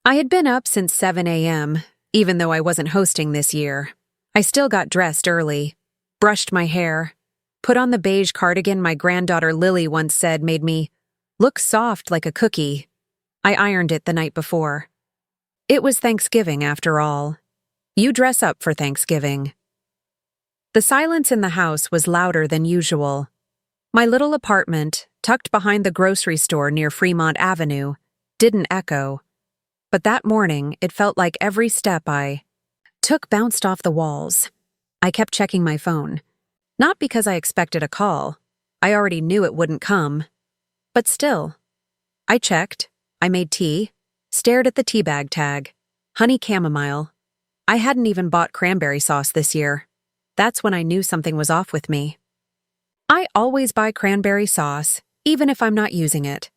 I had been up since 7 a.m., even though I wasn't hosting this year. I still got dressed early, brushed my hair, put on the beige cardigan my granddaughter Lily once said made me look soft like a cookie. I ironed it the night before. It was Thanksgiving, after all. You dress up for Thanksgiving. The silence in the house was louder than usual. My little apartment, tucked behind the grocery store near Fremont Avenue, didn't echo. But that morning, it felt like every step I took bounced off the walls. I kept checking my phone. Not because I expected a call. I already knew it wouldn't come. But still. I checked. I made tea. Stared at the tea bag tag. Honey chamomile. I hadn't even bought cranberry sauce this year. That's when I knew something was off with me. I always buy cranberry sauce, even if I'm not using it.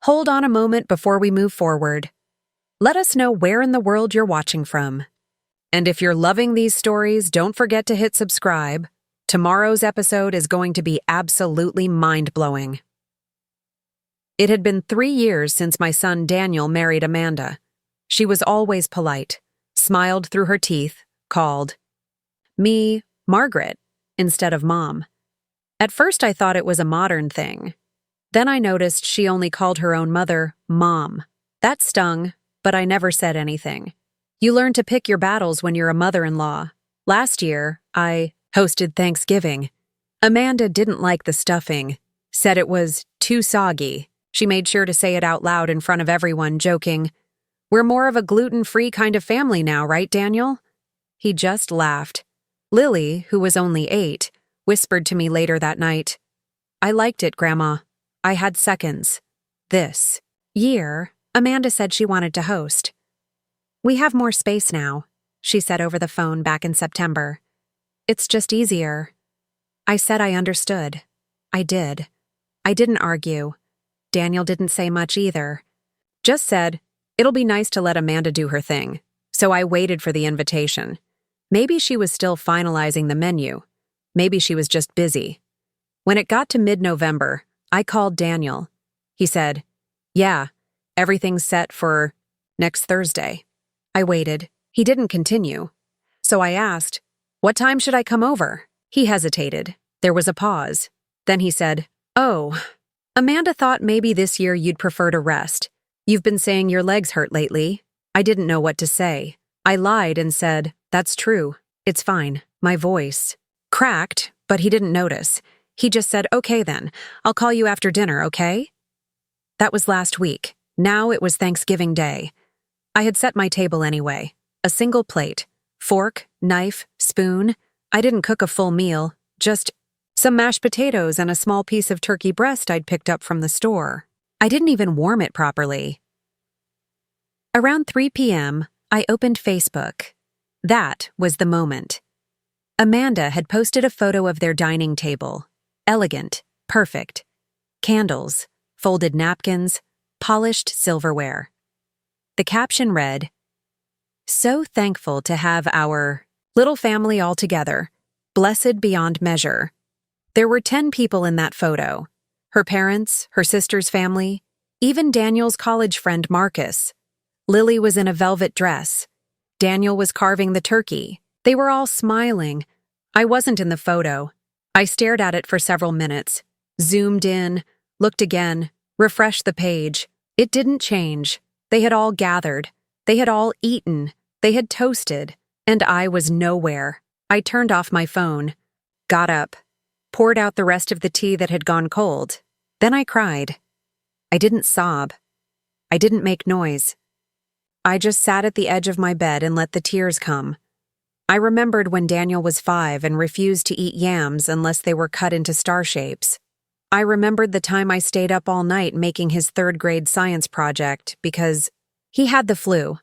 Hold on a moment before we move forward. Let us know where in the world you're watching from. And if you're loving these stories, don't forget to hit subscribe. Tomorrow's episode is going to be absolutely mind-blowing. It had been 3 years since my son Daniel married Amanda. She was always polite, smiled through her teeth, called me Margaret instead of Mom. At first I thought it was a modern thing. Then I noticed she only called her own mother Mom. That stung, but I never said anything. You learn to pick your battles when you're a mother-in-law. Last year, I hosted Thanksgiving. Amanda didn't like the stuffing, said it was too soggy. She made sure to say it out loud in front of everyone, joking, "We're more of a gluten-free kind of family now, right, Daniel?" He just laughed. Lily, who was only 8, whispered to me later that night, "I liked it, Grandma. I had seconds." This year, Amanda said she wanted to host. "We have more space now," she said over the phone back in September. "It's just easier." I said I understood. I did. I didn't argue. Daniel didn't say much either. Just said, "It'll be nice to let Amanda do her thing." So I waited for the invitation. Maybe she was still finalizing the menu. Maybe she was just busy. When it got to mid-November, I called Daniel. He said, "Yeah, everything's set for next Thursday." I waited. He didn't continue. So I asked, "What time should I come over?" He hesitated. There was a pause. Then he said, "Oh, Amanda thought maybe this year you'd prefer to rest. You've been saying your legs hurt lately." I didn't know what to say. I lied and said, "That's true. It's fine." My voice cracked, but he didn't notice. He just said, "Okay then, I'll call you after dinner, okay?" That was last week. Now it was Thanksgiving Day. I had set my table anyway. A single plate. Fork, knife, spoon. I didn't cook a full meal, just some mashed potatoes and a small piece of turkey breast I'd picked up from the store. I didn't even warm it properly. Around 3 p.m., I opened Facebook. That was the moment. Amanda had posted a photo of their dining table. Elegant, perfect. Candles, folded napkins, polished silverware. The caption read, "So thankful to have our little family all together. Blessed beyond measure." There were 10 people in that photo. Her parents, her sister's family, even Daniel's college friend Marcus. Lily was in a velvet dress. Daniel was carving the turkey. They were all smiling. I wasn't in the photo. I stared at it for several minutes, zoomed in, looked again, refreshed the page. It didn't change. They had all gathered. They had all eaten. They had toasted. And I was nowhere. I turned off my phone, got up, poured out the rest of the tea that had gone cold. Then I cried. I didn't sob. I didn't make noise. I just sat at the edge of my bed and let the tears come. I remembered when Daniel was 5 and refused to eat yams unless they were cut into star shapes. I remembered the time I stayed up all night making his 3rd grade science project because he had the flu.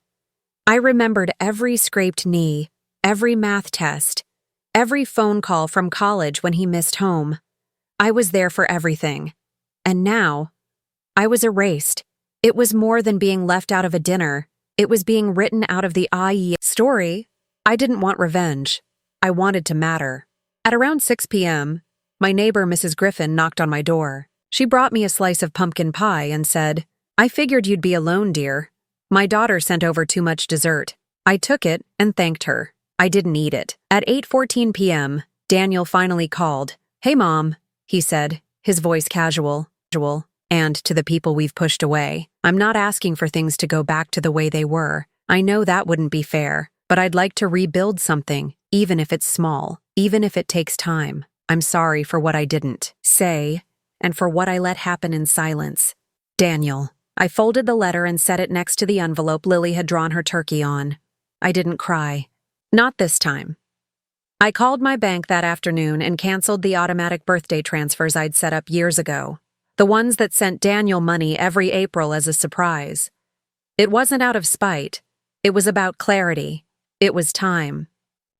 I remembered every scraped knee, every math test, every phone call from college when he missed home. I was there for everything. And now, I was erased. It was more than being left out of a dinner. It was being written out of the IE story. I didn't want revenge. I wanted to matter. At around 6 p.m., my neighbor, Mrs. Griffin, knocked on my door. She brought me a slice of pumpkin pie and said, "I figured you'd be alone, dear." My daughter sent over too much dessert. I took it and thanked her. I didn't eat it. At 8:14 p.m., Daniel finally called. "Hey, Mom," he said, his voice casual, and to the people we've pushed away. "I'm not asking for things to go back to the way they were. I know that wouldn't be fair, but I'd like to rebuild something, even if it's small, even if it takes time. I'm sorry for what I didn't say, and for what I let happen in silence. Daniel." I folded the letter and set it next to the envelope Lily had drawn her turkey on. I didn't cry. Not this time. I called my bank that afternoon and canceled the automatic birthday transfers I'd set up years ago, the ones that sent Daniel money every April as a surprise. It wasn't out of spite. It was about clarity. It was time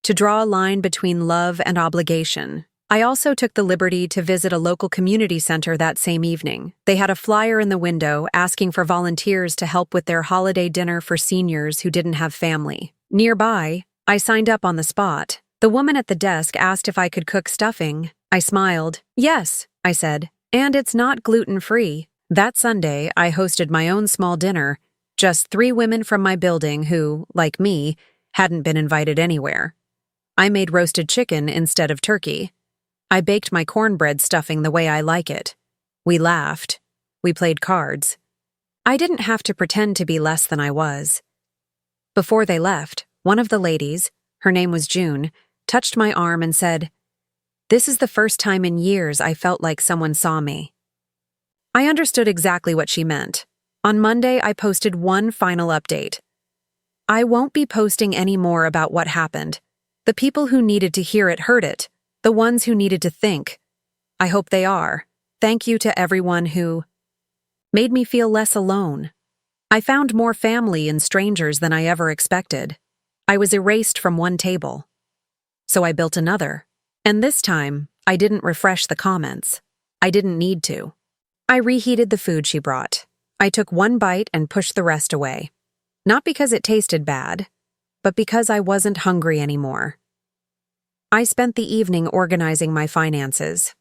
to draw a line between love and obligation. I also took the liberty to visit a local community center that same evening. They had a flyer in the window asking for volunteers to help with their holiday dinner for seniors who didn't have family. Nearby, I signed up on the spot. The woman at the desk asked if I could cook stuffing. I smiled. "Yes," I said, "and it's not gluten-free." That Sunday, I hosted my own small dinner, just 3 women from my building who, like me, hadn't been invited anywhere. I made roasted chicken instead of turkey. I baked my cornbread stuffing the way I like it. We laughed. We played cards. I didn't have to pretend to be less than I was. Before they left, one of the ladies, her name was June, touched my arm and said, "This is the first time in years I felt like someone saw me." I understood exactly what she meant. On Monday, I posted one final update. I won't be posting any more about what happened. The people who needed to hear it heard it. The ones who needed to think. I hope they are. Thank you to everyone who made me feel less alone. I found more family in strangers than I ever expected. I was erased from one table. So I built another. And this time, I didn't refresh the comments. I didn't need to. I reheated the food she brought. I took one bite and pushed the rest away. Not because it tasted bad, but because I wasn't hungry anymore. I spent the evening organizing my finances.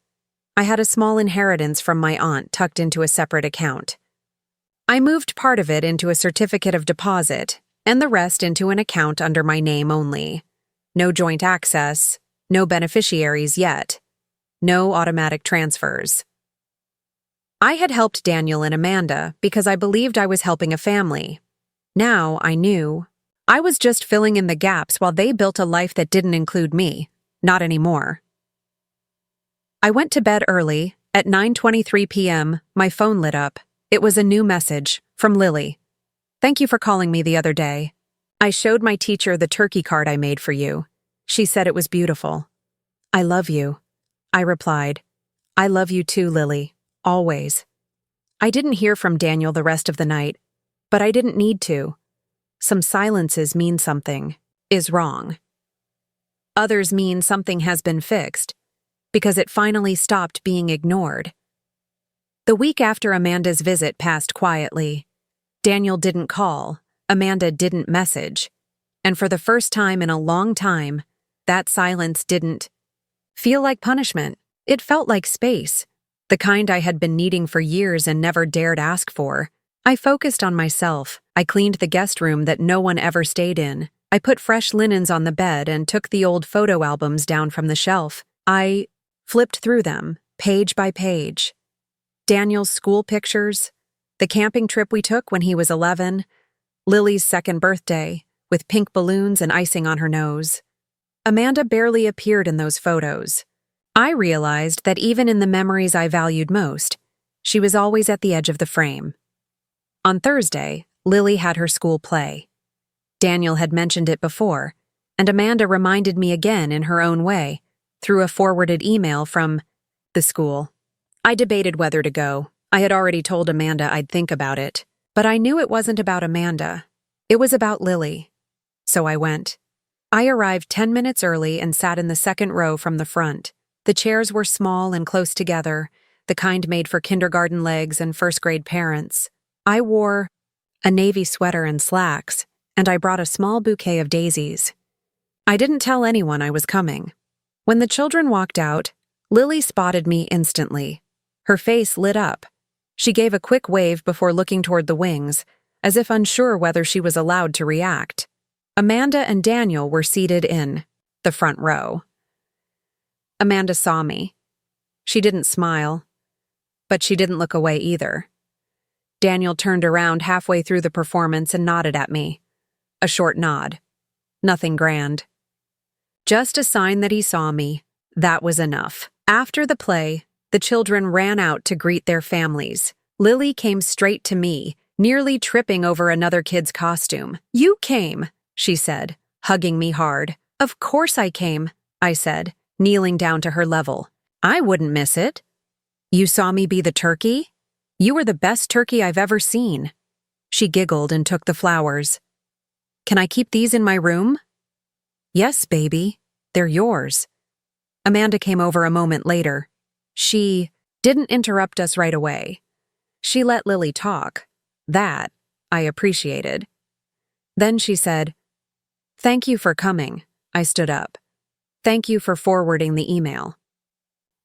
I had a small inheritance from my aunt tucked into a separate account. I moved part of it into a certificate of deposit and the rest into an account under my name only. No joint access, no beneficiaries yet, no automatic transfers. I had helped Daniel and Amanda because I believed I was helping a family. Now I knew I was just filling in the gaps while they built a life that didn't include me. Not anymore. I went to bed early. At 9:23 p.m., my phone lit up. It was a new message from Lily. "Thank you for calling me the other day. I showed my teacher the turkey card I made for you. She said it was beautiful. I love you." I replied, "I love you too, Lily. Always." I didn't hear from Daniel the rest of the night, but I didn't need to. Some silences mean something is wrong. Others mean something has been fixed, because it finally stopped being ignored. The week after Amanda's visit passed quietly. Daniel didn't call, Amanda didn't message, and for the first time in a long time, that silence didn't feel like punishment. It felt like space, the kind I had been needing for years and never dared ask for. I focused on myself. I cleaned the guest room that no one ever stayed in. I put fresh linens on the bed and took the old photo albums down from the shelf. I flipped through them, page by page. Daniel's school pictures, the camping trip we took when he was 11, Lily's second birthday, with pink balloons and icing on her nose. Amanda barely appeared in those photos. I realized that even in the memories I valued most, she was always at the edge of the frame. On Thursday, Lily had her school play. Daniel had mentioned it before, and Amanda reminded me again in her own way, through a forwarded email from the school. I debated whether to go. I had already told Amanda I'd think about it, but I knew it wasn't about Amanda. It was about Lily. So I went. I arrived 10 minutes early and sat in the second row from the front. The chairs were small and close together, the kind made for kindergarten legs and first-grade parents. I wore a navy sweater and slacks, and I brought a small bouquet of daisies. I didn't tell anyone I was coming. When the children walked out, Lily spotted me instantly. Her face lit up. She gave a quick wave before looking toward the wings, as if unsure whether she was allowed to react. Amanda and Daniel were seated in the front row. Amanda saw me. She didn't smile, but she didn't look away either. Daniel turned around halfway through the performance and nodded at me. A short nod. Nothing grand. Just a sign that he saw me. That was enough. After the play, the children ran out to greet their families. Lily came straight to me, nearly tripping over another kid's costume. "You came," she said, hugging me hard. "Of course I came," I said, kneeling down to her level. "I wouldn't miss it." "You saw me be the turkey? You were the best turkey I've ever seen." She giggled and took the flowers. "Can I keep these in my room?" "Yes, baby. They're yours." Amanda came over a moment later. She didn't interrupt us right away. She let Lily talk. That I appreciated. Then she said, "Thank you for coming." I stood up. "Thank you for forwarding the email."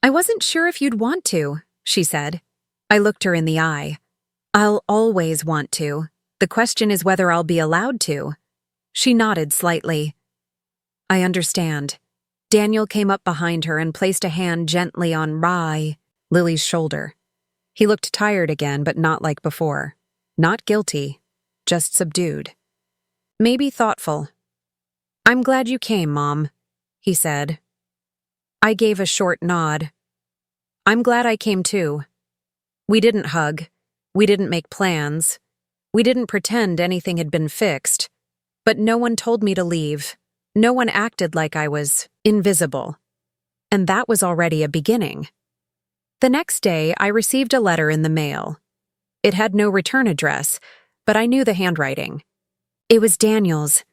"I wasn't sure if you'd want to," she said. I looked her in the eye. "I'll always want to. The question is whether I'll be allowed to." She nodded slightly. "I understand." Daniel came up behind her and placed a hand gently on Lily's shoulder. He looked tired again, but not like before. Not guilty, just subdued. Maybe thoughtful. "I'm glad you came, Mom," he said. I gave a short nod. "I'm glad I came too." We didn't hug. We didn't make plans. We didn't pretend anything had been fixed. But no one told me to leave. No one acted like I was invisible. And that was already a beginning. The next day, I received a letter in the mail. It had no return address, but I knew the handwriting. It was Daniel's.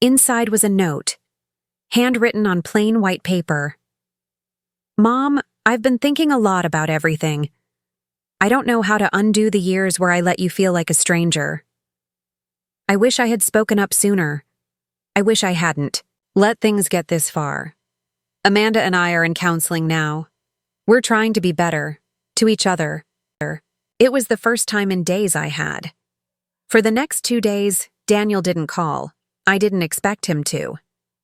Inside was a note, handwritten on plain white paper. "Mom, I've been thinking a lot about everything. I don't know how to undo the years where I let you feel like a stranger. I wish I had spoken up sooner. I wish I hadn't let things get this far. Amanda and I are in counseling now. We're trying to be better, to each other." It was the first time in days I had. For the next 2 days, Daniel didn't call. I didn't expect him to.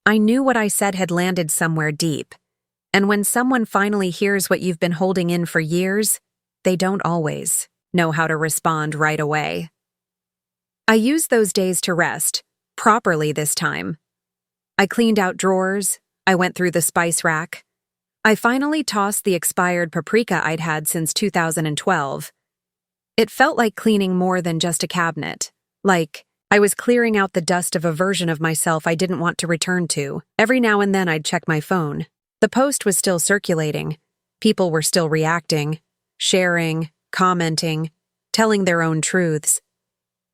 I knew what I said had landed somewhere deep. And when someone finally hears what you've been holding in for years, they don't always know how to respond right away. I used those days to rest, properly this time. I cleaned out drawers. I went through the spice rack. I finally tossed the expired paprika I'd had since 2012. It felt like cleaning more than just a cabinet. Like I was clearing out the dust of a version of myself I didn't want to return to. Every now and then I'd check my phone. The post was still circulating. People were still reacting, sharing, commenting, telling their own truths.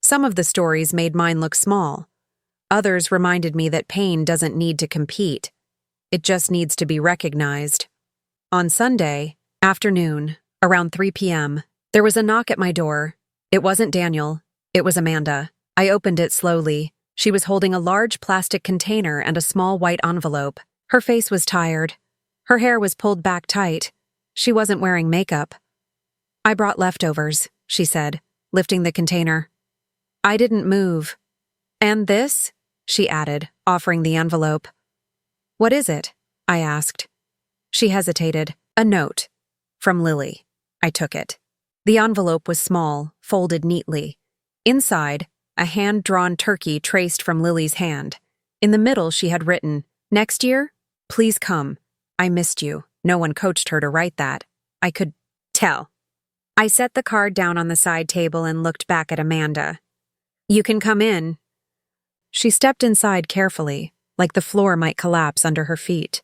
Some of the stories made mine look small. Others reminded me that pain doesn't need to compete. It just needs to be recognized. On Sunday afternoon, around 3 p.m., there was a knock at my door. It wasn't Daniel. It was Amanda. I opened it slowly. She was holding a large plastic container and a small white envelope. Her face was tired. Her hair was pulled back tight. She wasn't wearing makeup. "I brought leftovers," she said, lifting the container. I didn't move. "And this?" she added, offering the envelope. "What is it?" I asked. She hesitated. "A note. From Lily." I took it. The envelope was small, folded neatly. Inside, a hand-drawn turkey traced from Lily's hand. In the middle, she had written, "Next year, please come. I missed you." No one coached her to write that. I could tell. I set the card down on the side table and looked back at Amanda. "You can come in." She stepped inside carefully, like the floor might collapse under her feet.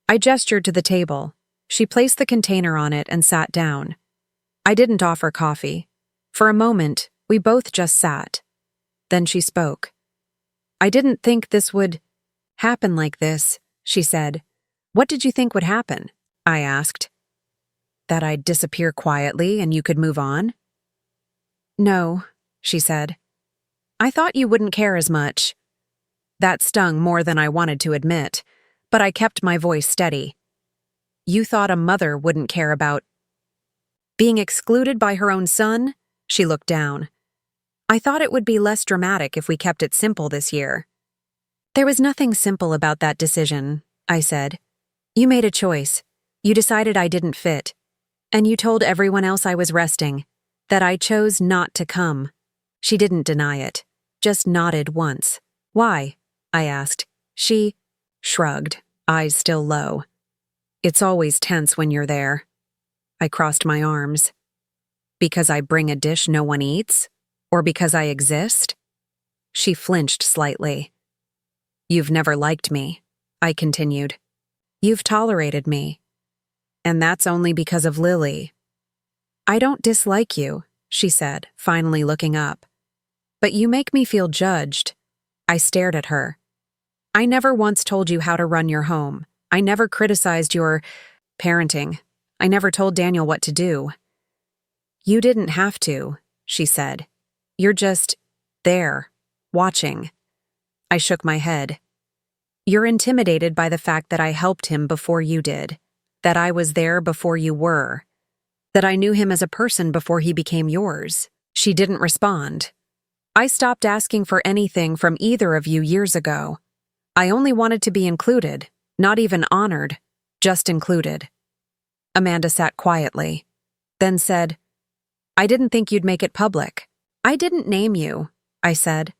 I gestured to the table. She placed the container on it and sat down. I didn't offer coffee. For a moment, we both just sat. Then she spoke. "I didn't think this would happen like this," she said. "What did you think would happen?" I asked. "That I'd disappear quietly and you could move on?" "No," she said. "I thought you wouldn't care as much." That stung more than I wanted to admit, but I kept my voice steady. "You thought a mother wouldn't care about being excluded by her own son?" She looked down. I thought it would be less dramatic if we kept it simple this year. There was nothing simple about that decision, I said. You made a choice. You decided I didn't fit. And you told everyone else I was resting, that I chose not to come. She didn't deny it, just nodded once. Why? I asked. She shrugged, eyes still low. It's always tense when you're there. I crossed my arms. Because I bring a dish no one eats? Or because I exist? She flinched slightly. You've never liked me, I continued. You've tolerated me. And that's only because of Lily. I don't dislike you, she said, finally looking up. But you make me feel judged. I stared at her. I never once told you how to run your home. I never criticized your parenting. I never told Daniel what to do. You didn't have to, she said. You're just there, watching. I shook my head. You're intimidated by the fact that I helped him before you did, that I was there before you were, that I knew him as a person before he became yours. She didn't respond. I stopped asking for anything from either of you years ago. I only wanted to be included, not even honored, just included. Amanda sat quietly, then said, I didn't think you'd make it public. I didn't name you, I said.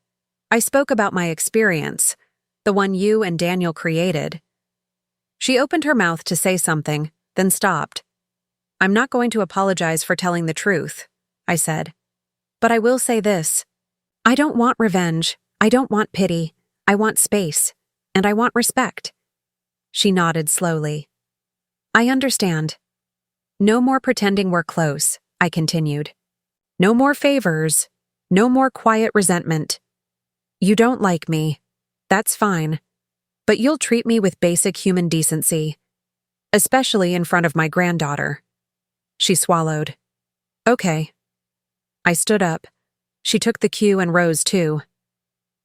I spoke about my experience, the one you and Daniel created. She opened her mouth to say something, then stopped. I'm not going to apologize for telling the truth, I said. But I will say this. I don't want revenge. I don't want pity. I want space. And I want respect. She nodded slowly. I understand. No more pretending we're close, I continued. No more favors. No more quiet resentment. You don't like me. That's fine. But you'll treat me with basic human decency. Especially in front of my granddaughter. She swallowed. Okay. I stood up. She took the cue and rose too.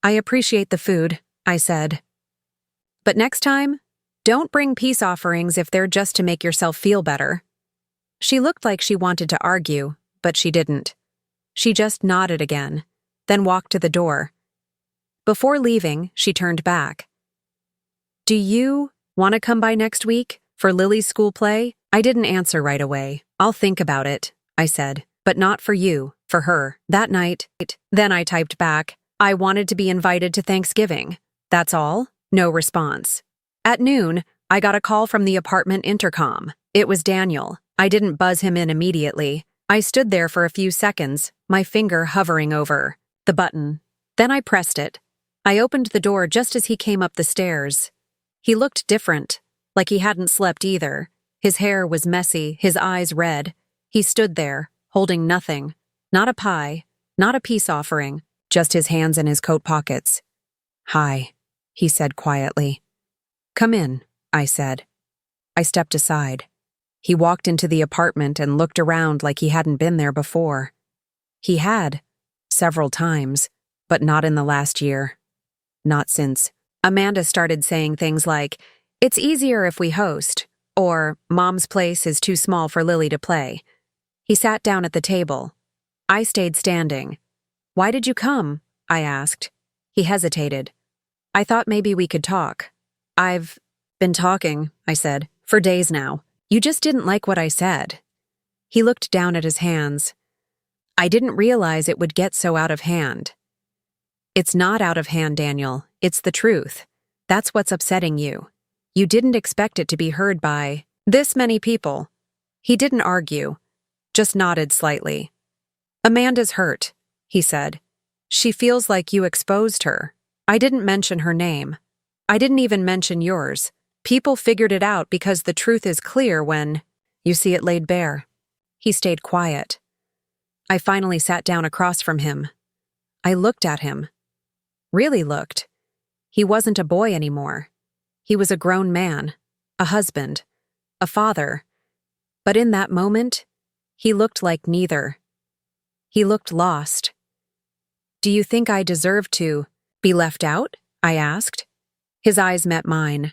I appreciate the food, I said. But next time, don't bring peace offerings if they're just to make yourself feel better. She looked like she wanted to argue, but she didn't. She just nodded again, then walked to the door. Before leaving, she turned back. Do you want to come by next week for Lily's school play? I didn't answer right away. I'll think about it, I said, but not for you, for her. That night, then I typed back, I wanted to be invited to Thanksgiving. That's all? No response. At noon, I got a call from the apartment intercom. It was Daniel. I didn't buzz him in immediately. I stood there for a few seconds, my finger hovering over the button. Then I pressed it. I opened the door just as he came up the stairs. He looked different, like he hadn't slept either. His hair was messy, his eyes red. He stood there, holding nothing. Not a pie, not a peace offering, just his hands in his coat pockets. Hi, he said quietly. Come in, I said. I stepped aside. He walked into the apartment and looked around like he hadn't been there before. He had, several times, but not in the last year. Not since. Amanda started saying things like, it's easier if we host, or Mom's place is too small for Lily to play. He sat down at the table. I stayed standing. Why did you come? I asked. He hesitated. I thought maybe we could talk. I've been talking, I said, for days now. You just didn't like what I said. He looked down at his hands. I didn't realize it would get so out of hand. It's not out of hand, Daniel. It's the truth. That's what's upsetting you. You didn't expect it to be heard by this many people. He didn't argue, just nodded slightly. Amanda's hurt, he said. She feels like you exposed her. I didn't mention her name. I didn't even mention yours. People figured it out because the truth is clear when you see it laid bare. He stayed quiet. I finally sat down across from him. I looked at him. Really looked. He wasn't a boy anymore. He was a grown man, a husband, a father. But in that moment, he looked like neither. He looked lost. Do you think I deserve to be left out? I asked. His eyes met mine.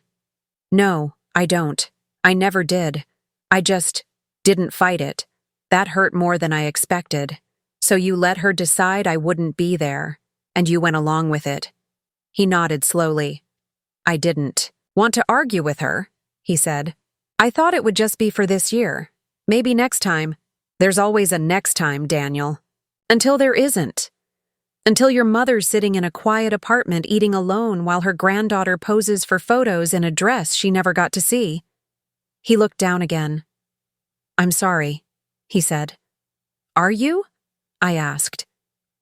No, I don't. I never did. I just didn't fight it. That hurt more than I expected. So you let her decide I wouldn't be there, and you went along with it. He nodded slowly. I didn't want to argue with her, he said. I thought it would just be for this year. Maybe next time. There's always a next time, Daniel. Until there isn't. Until your mother's sitting in a quiet apartment eating alone while her granddaughter poses for photos in a dress she never got to see. He looked down again. I'm sorry, he said. Are you? I asked.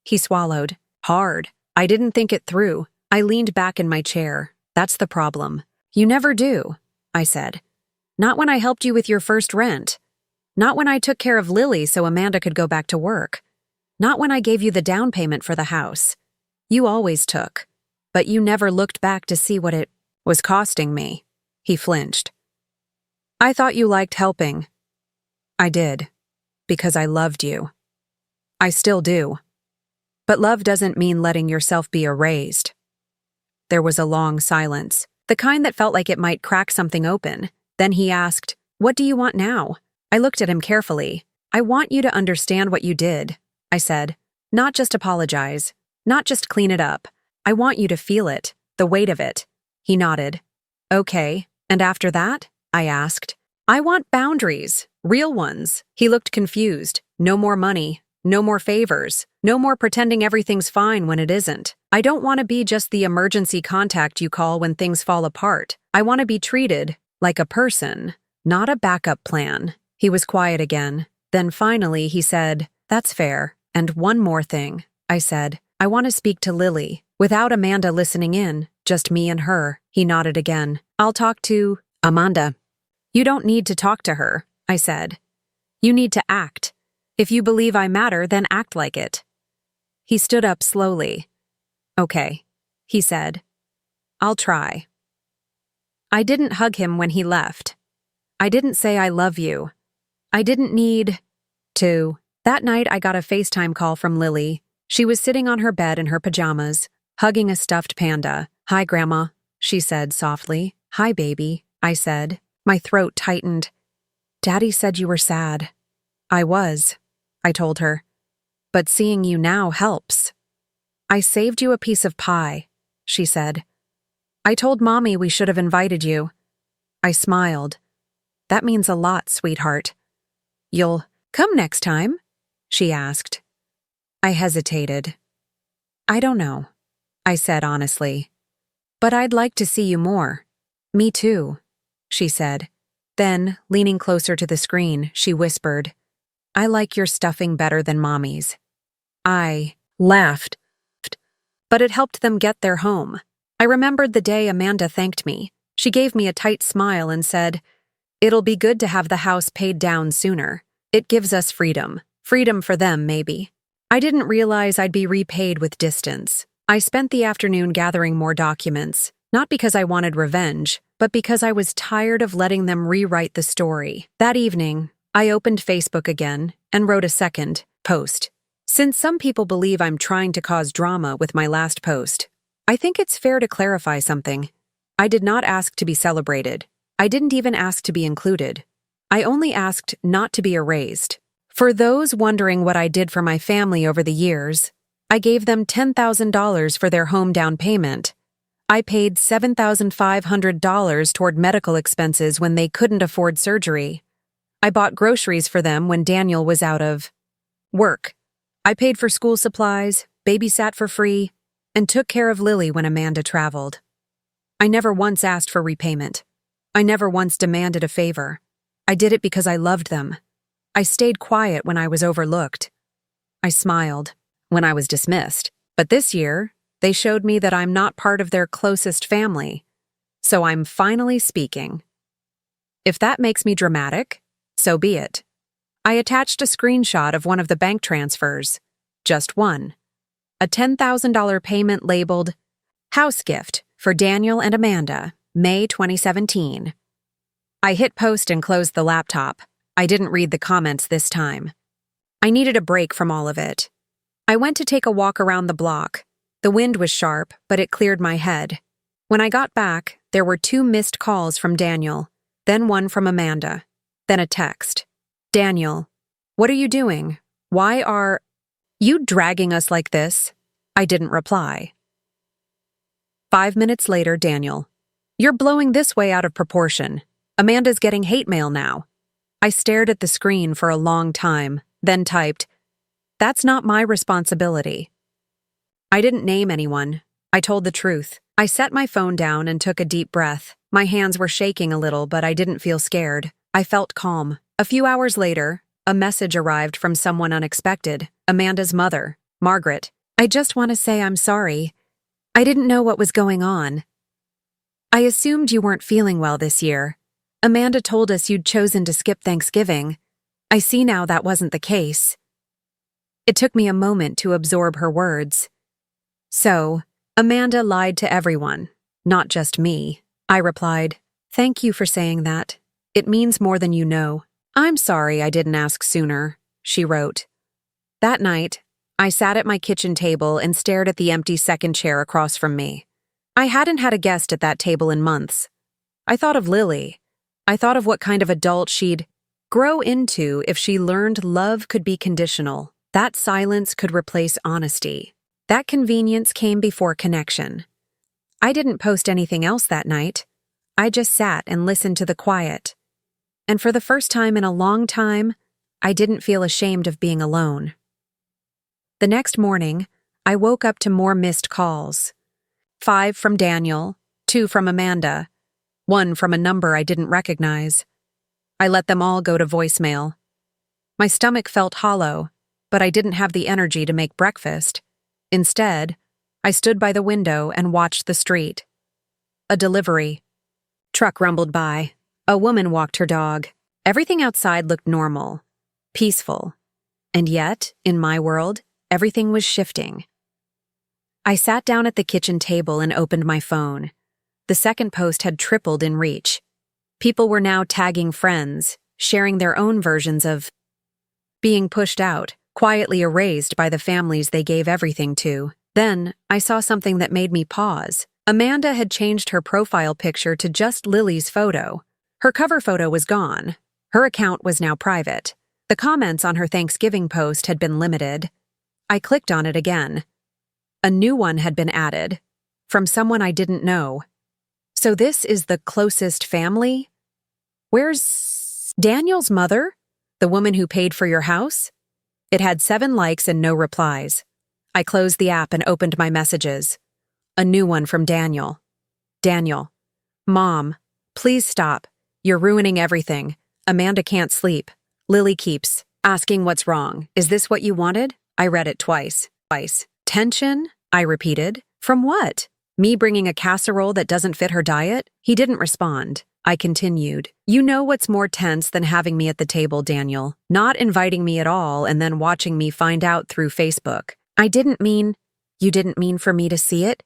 He swallowed. Hard. I didn't think it through. I leaned back in my chair. That's the problem. You never do, I said. Not when I helped you with your first rent. Not when I took care of Lily so Amanda could go back to work. Not when I gave you the down payment for the house. You always took. But you never looked back to see what it was costing me. He flinched. I thought you liked helping. I did. Because I loved you. I still do. But love doesn't mean letting yourself be erased. There was a long silence, the kind that felt like it might crack something open. Then he asked, What do you want now? I looked at him carefully. I want you to understand what you did, I said. Not just apologize. Not just clean it up. I want you to feel it, the weight of it. He nodded. Okay, and after that? I asked. I want boundaries, real ones. He looked confused. No more money. No more favors. No more pretending everything's fine when it isn't. I don't want to be just the emergency contact you call when things fall apart. I want to be treated like a person, not a backup plan. He was quiet again. Then finally he said, That's fair. And one more thing. I said, I want to speak to Lily. Without Amanda listening in, just me and her. He nodded again. I'll talk to Amanda. You don't need to talk to her, I said. You need to act. If you believe I matter, then act like it. He stood up slowly. Okay, he said. I'll try. I didn't hug him when he left. I didn't say I love you. I didn't need to. That night I got a FaceTime call from Lily. She was sitting on her bed in her pajamas, hugging a stuffed panda. Hi, Grandma, she said softly. Hi, baby, I said. My throat tightened. Daddy said you were sad. I was, I told her. But seeing you now helps. I saved you a piece of pie, she said. I told Mommy we should have invited you. I smiled. That means a lot, sweetheart. You'll come next time? She asked. I hesitated. I don't know, I said honestly. But I'd like to see you more. Me too, she said. Then, leaning closer to the screen, she whispered, I like your stuffing better than Mommy's. I laughed, but it helped them get their home. I remembered the day Amanda thanked me. She gave me a tight smile and said, It'll be good to have the house paid down sooner. It gives us freedom. Freedom for them, maybe. I didn't realize I'd be repaid with distance. I spent the afternoon gathering more documents, not because I wanted revenge, but because I was tired of letting them rewrite the story. That evening, I opened Facebook again and wrote a second post. Since some people believe I'm trying to cause drama with my last post, I think it's fair to clarify something. I did not ask to be celebrated. I didn't even ask to be included. I only asked not to be erased. For those wondering what I did for my family over the years, I gave them $10,000 for their home down payment. I paid $7,500 toward medical expenses when they couldn't afford surgery. I bought groceries for them when Daniel was out of work. I paid for school supplies, babysat for free, and took care of Lily when Amanda traveled. I never once asked for repayment. I never once demanded a favor. I did it because I loved them. I stayed quiet when I was overlooked. I smiled when I was dismissed. But this year, they showed me that I'm not part of their closest family. So I'm finally speaking. If that makes me dramatic, so be it. I attached a screenshot of one of the bank transfers. Just one. A $10,000 payment labeled, House Gift for Daniel and Amanda, May 2017. I hit post and closed the laptop. I didn't read the comments this time. I needed a break from all of it. I went to take a walk around the block. The wind was sharp, but it cleared my head. When I got back, there were 2 missed calls from Daniel, then one from Amanda, then a text. Daniel, what are you doing? Why are... You dragging us like this? I didn't reply. 5 minutes later, Daniel. You're blowing this way out of proportion. Amanda's getting hate mail now. I stared at the screen for a long time, then typed, That's not my responsibility. I didn't name anyone. I told the truth. I set my phone down and took a deep breath. My hands were shaking a little, but I didn't feel scared. I felt calm. A few hours later, a message arrived from someone unexpected, Amanda's mother, Margaret. I just want to say I'm sorry. I didn't know what was going on. I assumed you weren't feeling well this year. Amanda told us you'd chosen to skip Thanksgiving. I see now that wasn't the case. It took me a moment to absorb her words. So, Amanda lied to everyone, not just me. I replied, Thank you for saying that. It means more than you know. I'm sorry I didn't ask sooner, she wrote. That night, I sat at my kitchen table and stared at the empty second chair across from me. I hadn't had a guest at that table in months. I thought of Lily. I thought of what kind of adult she'd grow into if she learned love could be conditional, that silence could replace honesty, that convenience came before connection. I didn't post anything else that night. I just sat and listened to the quiet. And for the first time in a long time, I didn't feel ashamed of being alone. The next morning, I woke up to more missed calls. 5 from Daniel, 2 from Amanda, 1 from a number I didn't recognize. I let them all go to voicemail. My stomach felt hollow, but I didn't have the energy to make breakfast. Instead, I stood by the window and watched the street. A delivery. Truck rumbled by. A woman walked her dog. Everything outside looked normal, peaceful. And yet, in my world, everything was shifting. I sat down at the kitchen table and opened my phone. The second post had tripled in reach. People were now tagging friends, sharing their own versions of being pushed out, quietly erased by the families they gave everything to. Then, I saw something that made me pause. Amanda had changed her profile picture to just Lily's photo. Her cover photo was gone. Her account was now private. The comments on her Thanksgiving post had been limited. I clicked on it again. A new one had been added, from someone I didn't know. So this is the closest family? Where's Daniel's mother? The woman who paid for your house? It had 7 likes and no replies. I closed the app and opened my messages. A new one from Daniel. Daniel. Mom, please stop. You're ruining everything. Amanda can't sleep. Lily keeps asking what's wrong. Is this what you wanted? I read it twice. Tension? I repeated. From what? Me bringing a casserole that doesn't fit her diet? He didn't respond. I continued. You know what's more tense than having me at the table, Daniel? Not inviting me at all and then watching me find out through Facebook. You didn't mean for me to see it?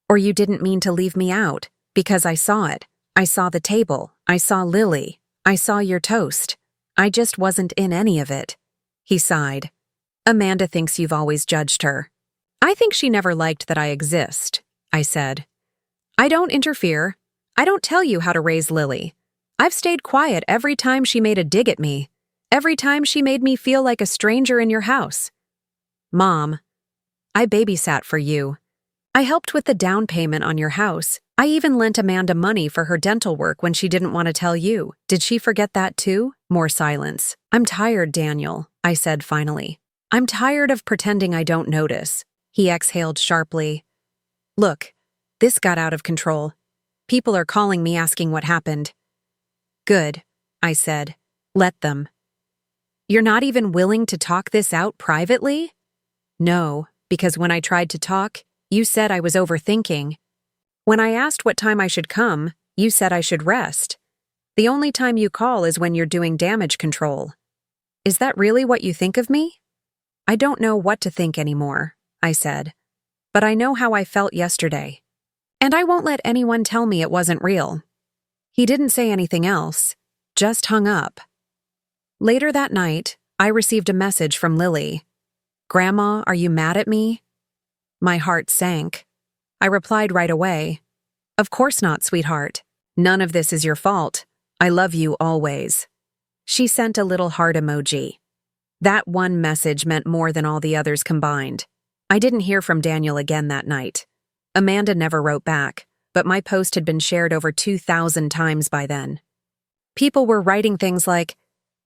Or you didn't mean to leave me out? Because I saw it. I saw the table. I saw Lily. I saw your toast. I just wasn't in any of it. He sighed. Amanda thinks you've always judged her. I think she never liked that I exist, I said. I don't interfere. I don't tell you how to raise Lily. I've stayed quiet every time she made a dig at me. Every time she made me feel like a stranger in your house. Mom, I babysat for you. I helped with the down payment on your house. I even lent Amanda money for her dental work when she didn't want to tell you. Did she forget that too? More silence. I'm tired, Daniel, I said finally. I'm tired of pretending I don't notice. He exhaled sharply. Look, this got out of control. People are calling me asking what happened. Good, I said. Let them. You're not even willing to talk this out privately? No, because when I tried to talk, you said I was overthinking. When I asked what time I should come, you said I should rest. The only time you call is when you're doing damage control. Is that really what you think of me? I don't know what to think anymore, I said. But I know how I felt yesterday. And I won't let anyone tell me it wasn't real. He didn't say anything else, just hung up. Later that night, I received a message from Lily. Grandma, are you mad at me? My heart sank. I replied right away. Of course not, sweetheart. None of this is your fault. I love you always. She sent a little heart emoji. That one message meant more than all the others combined. I didn't hear from Daniel again that night. Amanda never wrote back, but my post had been shared over 2,000 times by then. People were writing things like,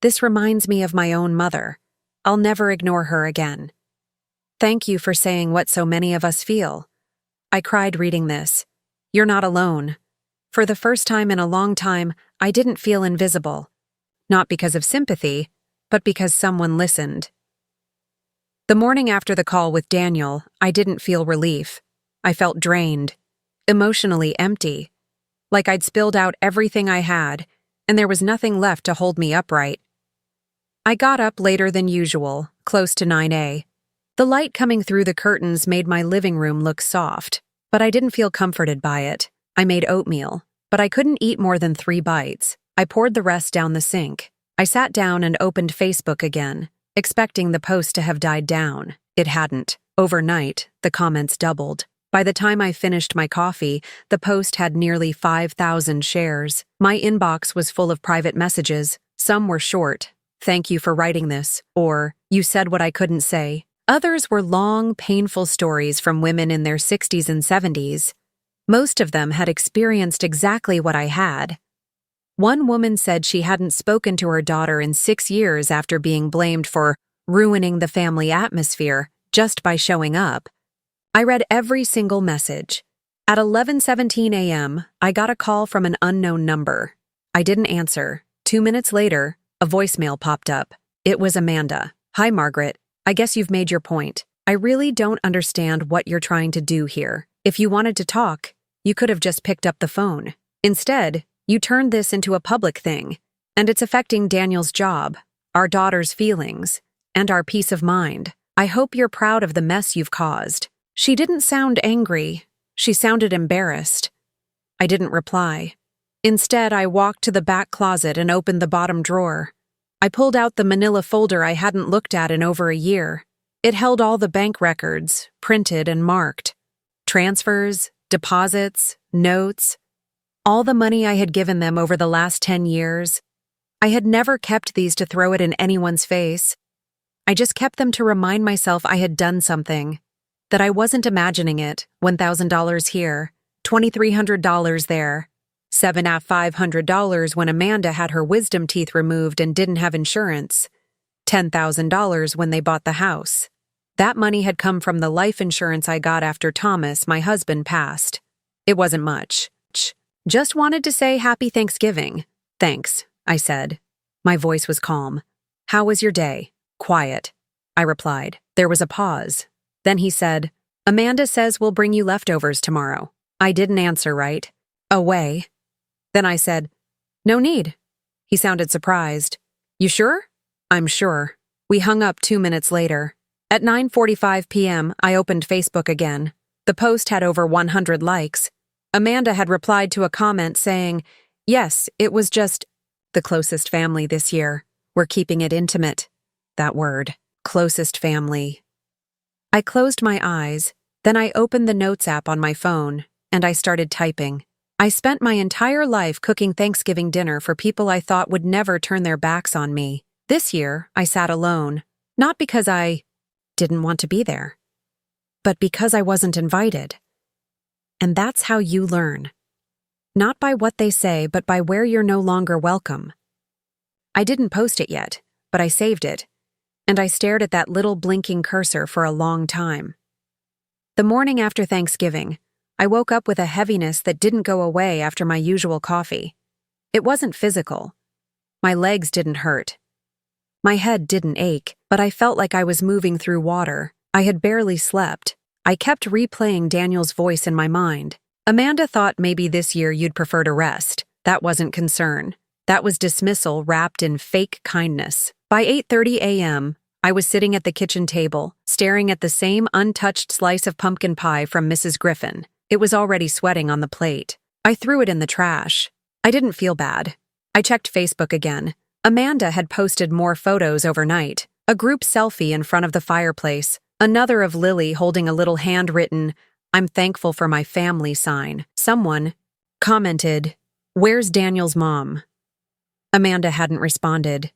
"This reminds me of my own mother. I'll never ignore her again. Thank you for saying what so many of us feel. I cried reading this. You're not alone." For the first time in a long time, I didn't feel invisible. Not because of sympathy, but because someone listened. The morning after the call with Daniel, I didn't feel relief. I felt drained, emotionally empty, like I'd spilled out everything I had, and there was nothing left to hold me upright. I got up later than usual, close to 9 a.m. The light coming through the curtains made my living room look soft, but I didn't feel comforted by it. I made oatmeal, but I couldn't eat more than 3 bites. I poured the rest down the sink. I sat down and opened Facebook again, expecting the post to have died down. It hadn't. Overnight, the comments doubled. By the time I finished my coffee, the post had nearly 5,000 shares. My inbox was full of private messages. Some were short, "Thank you for writing this," or "You said what I couldn't say." Others were long, painful stories from women in their 60s and 70s. Most of them had experienced exactly what I had. One woman said she hadn't spoken to her daughter in 6 years after being blamed for ruining the family atmosphere just by showing up. I read every single message. At 11:17 a.m., I got a call from an unknown number. I didn't answer. 2 minutes later, a voicemail popped up. It was Amanda. "Hi, Margaret. I guess you've made your point. I really don't understand what you're trying to do here. If you wanted to talk, you could have just picked up the phone. Instead, you turned this into a public thing, and it's affecting Daniel's job, our daughter's feelings, and our peace of mind. I hope you're proud of the mess you've caused." She didn't sound angry. She sounded embarrassed. I didn't reply. Instead, I walked to the back closet and opened the bottom drawer. I pulled out the manila folder I hadn't looked at in over a year. It held all the bank records, printed and marked. Transfers, deposits, notes, all the money I had given them over the last 10 years. I had never kept these to throw it in anyone's face. I just kept them to remind myself I had done something. That I wasn't imagining it. $1,000 here, $2,300 there, $7,500 when Amanda had her wisdom teeth removed and didn't have insurance, $10,000 when they bought the house. That money had come from the life insurance I got after Thomas, my husband, passed. It wasn't much. Just wanted to say Happy Thanksgiving. "Thanks," I said. My voice was calm. "How was your day?" "Quiet," I replied. There was a pause. Then he said, "Amanda says we'll bring you leftovers tomorrow." I didn't answer right away. Then I said, "No need." He sounded surprised. "You sure?" "I'm sure." We hung up 2 minutes later. At 9:45 p.m., I opened Facebook again. The post had over 100 likes. Amanda had replied to a comment saying, "Yes, it was just the closest family this year. We're keeping it intimate." That word, closest family. I closed my eyes, then I opened the Notes app on my phone, and I started typing. I spent my entire life cooking Thanksgiving dinner for people I thought would never turn their backs on me. This year, I sat alone, not because I didn't want to be there, but because I wasn't invited. And that's how you learn. Not by what they say, but by where you're no longer welcome. I didn't post it yet, but I saved it, and I stared at that little blinking cursor for a long time. The morning after Thanksgiving, I woke up with a heaviness that didn't go away after my usual coffee. It wasn't physical. My legs didn't hurt. My head didn't ache, but I felt like I was moving through water. I had barely slept. I kept replaying Daniel's voice in my mind. "Amanda thought maybe this year you'd prefer to rest." That wasn't concern. That was dismissal wrapped in fake kindness. By 8:30 a.m., I was sitting at the kitchen table, staring at the same untouched slice of pumpkin pie from Mrs. Griffin. It was already sweating on the plate. I threw it in the trash. I didn't feel bad. I checked Facebook again. Amanda had posted more photos overnight. A group selfie in front of the fireplace. Another of Lily holding a little handwritten, "I'm thankful for my family" sign. Someone commented, "Where's Daniel's mom?" Amanda hadn't responded.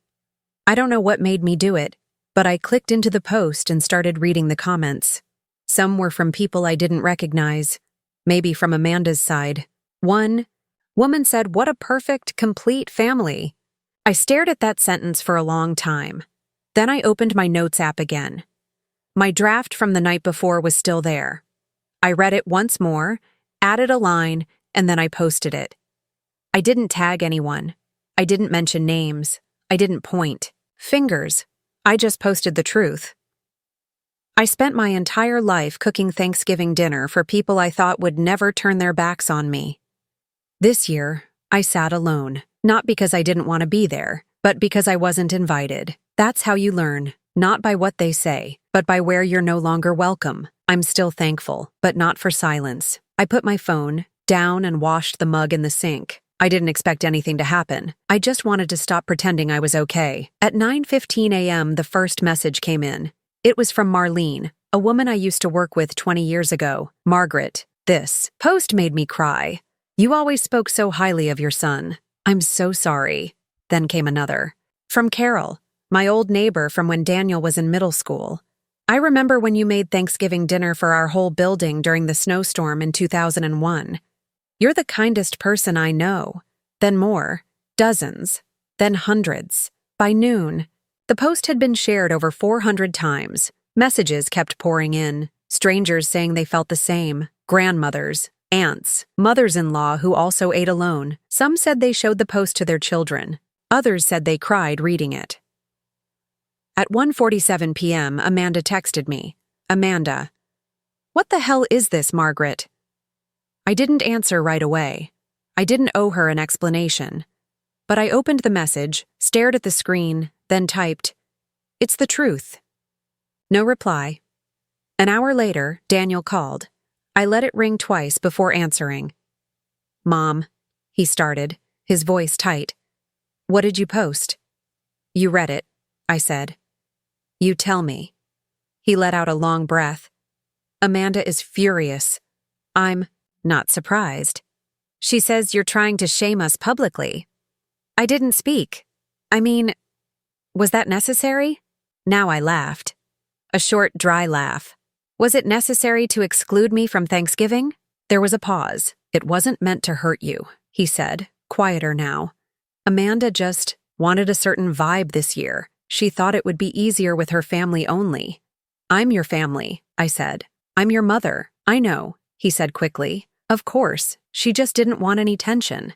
I don't know what made me do it. But I clicked into the post and started reading the comments. Some were from people I didn't recognize, maybe from Amanda's side. One woman said, "What a perfect, complete family." I stared at that sentence for a long time. Then I opened my notes app again. My draft from the night before was still there. I read it once more, added a line, and then I posted it. I didn't tag anyone. I didn't mention names. I didn't point fingers. I just posted the truth. I spent my entire life cooking Thanksgiving dinner for people I thought would never turn their backs on me. This year, I sat alone, not because I didn't want to be there, but because I wasn't invited. That's how you learn, not by what they say, but by where you're no longer welcome. I'm still thankful, but not for silence. I put my phone down and washed the mug in the sink. I didn't expect anything to happen. I just wanted to stop pretending I was okay. At 9:15 a.m., the first message came in. It was from Marlene, a woman I used to work with 20 years ago. "Margaret, this post made me cry. You always spoke so highly of your son. I'm so sorry." Then came another. From Carol, my old neighbor from when Daniel was in middle school. "I remember when you made Thanksgiving dinner for our whole building during the snowstorm in 2001. You're the kindest person I know." Then more. Dozens. Then hundreds. By noon, the post had been shared over 400 times. Messages kept pouring in. Strangers saying they felt the same. Grandmothers, aunts, mothers-in-law who also ate alone. Some said they showed the post to their children. Others said they cried reading it. At 1:47 p.m., Amanda texted me. "Amanda, what the hell is this, Margaret?" I didn't answer right away. I didn't owe her an explanation. But I opened the message, stared at the screen, then typed, "It's the truth." No reply. An hour later, Daniel called. I let it ring twice before answering. "Mom," he started, his voice tight. "What did you post?" "You read it," I said. "You tell me." He let out a long breath. "Amanda is furious. I'm not surprised. She says you're trying to shame us publicly." I didn't speak. I mean, was that necessary? Now I laughed. A short, dry laugh. Was it necessary to exclude me from Thanksgiving? There was a pause. "It wasn't meant to hurt you," he said, quieter now. "Amanda just wanted a certain vibe this year. She thought it would be easier with her family only." "I'm your family," I said. "I'm your mother." "I know," he said quickly. "Of course, she just didn't want any tension."